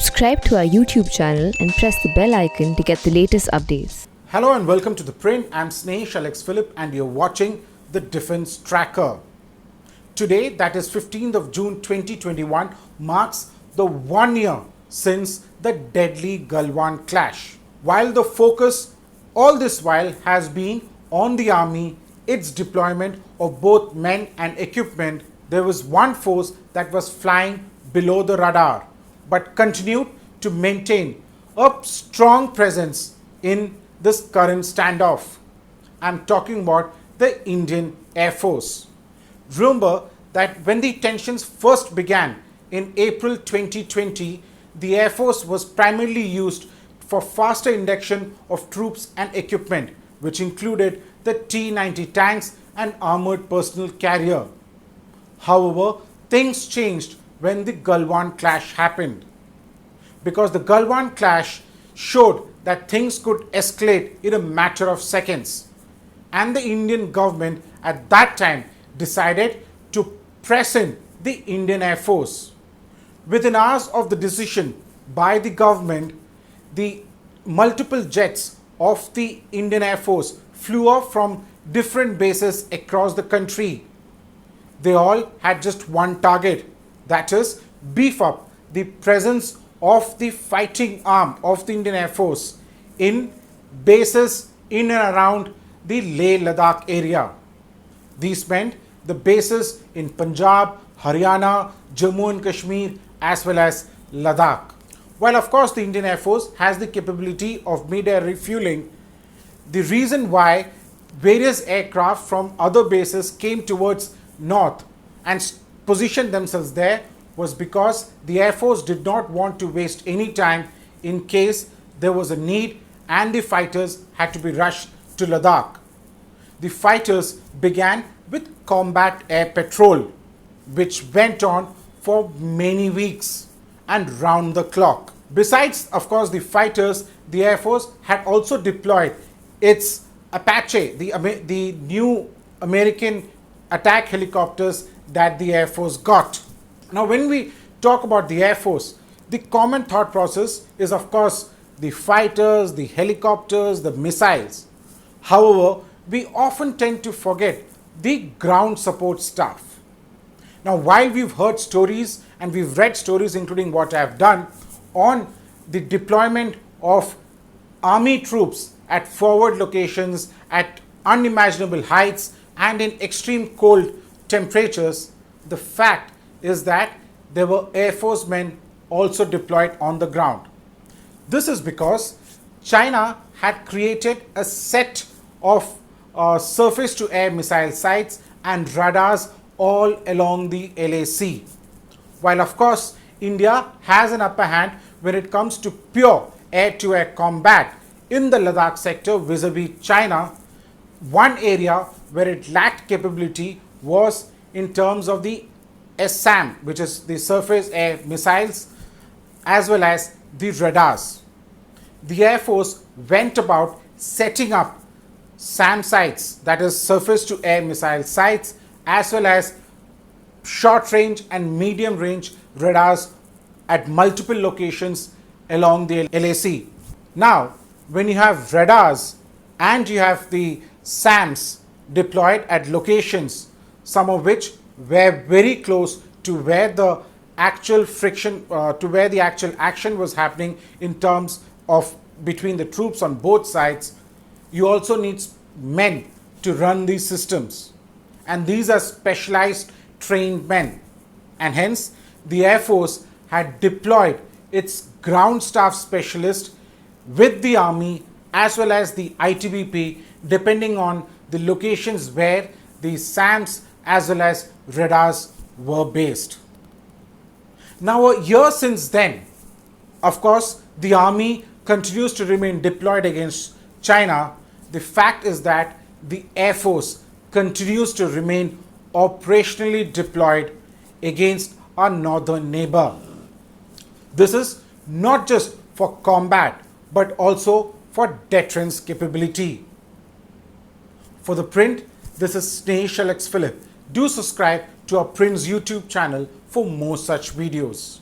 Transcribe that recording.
Subscribe to our YouTube channel and press the bell icon to get the latest updates. Hello and welcome to The Print. I'm Snesh Alex Philip and you're watching the Defense Tracker. Today, that is 15th of June 2021, marks the 1 year since the deadly Galwan clash. While the focus all this while has been on the army, its deployment of both men and equipment, there was one force that was flying below the radar but continued to maintain a strong presence in this current standoff. I'm talking about the Indian Air Force. Remember that when the tensions first began in April 2020, the Air Force was primarily used for faster induction of troops and equipment, which included the T-90 tanks and armored personnel carrier. However, things changed when the Galwan clash happened, because the Galwan clash showed that things could escalate in a matter of seconds, and the Indian government at that time decided to press in the Indian Air Force. Within hours of the decision by the government, the multiple jets of the Indian Air Force flew off from different bases across the country. They all had just one target, that is, beef up the presence of the fighting arm of the Indian Air Force in bases in and around the Leh Ladakh area. These meant the bases in Punjab, Haryana, Jammu and Kashmir, as well as Ladakh. While of course the Indian Air Force has the capability of mid-air refueling, the reason why various aircraft from other bases came towards north and positioned themselves there was because the Air Force did not want to waste any time in case there was a need and the fighters had to be rushed to Ladakh. The fighters began with combat air patrol, which went on for many weeks and round the clock. Besides, of course, the fighters, the Air Force had also deployed its Apache, the new American attack helicopters that the Air Force got. Now, when we talk about the Air Force, the common thought process is, of course, the fighters, the helicopters, the missiles. However, we often tend to forget the ground support staff. Now, while we've heard stories and we've read stories, including what I've done, on the deployment of army troops at forward locations at unimaginable heights and in extreme cold temperatures, the fact is that there were Air Force men also deployed on the ground. This is because China had created a set of surface-to-air missile sites and radars all along the LAC. While of course India has an upper hand when it comes to pure air-to-air combat in the Ladakh sector vis-a-vis China, one area where it lacked capability was in terms of the SAM, which is the surface air missiles, as well as the radars. The Air Force went about setting up SAM sites, that is surface to air missile sites, as well as short range and medium range radars at multiple locations along the LAC. Now, when you have radars and you have the SAMs deployed at locations, some of which were very close to where the actual friction, to where the actual action was happening in terms of between the troops on both sides, you also need men to run these systems. And these are specialized trained men. And hence, the Air Force had deployed its ground staff specialist with the Army as well as the ITBP, depending on the locations where the SAMs as well as radars were based. Now, a year since then, of course, the Army continues to remain deployed against China. The fact is that the Air Force continues to remain operationally deployed against our northern neighbor. This is not just for combat, but also for deterrence capability. For The Print, this is Snesh Alex Philip. Do subscribe to our Print's YouTube channel for more such videos.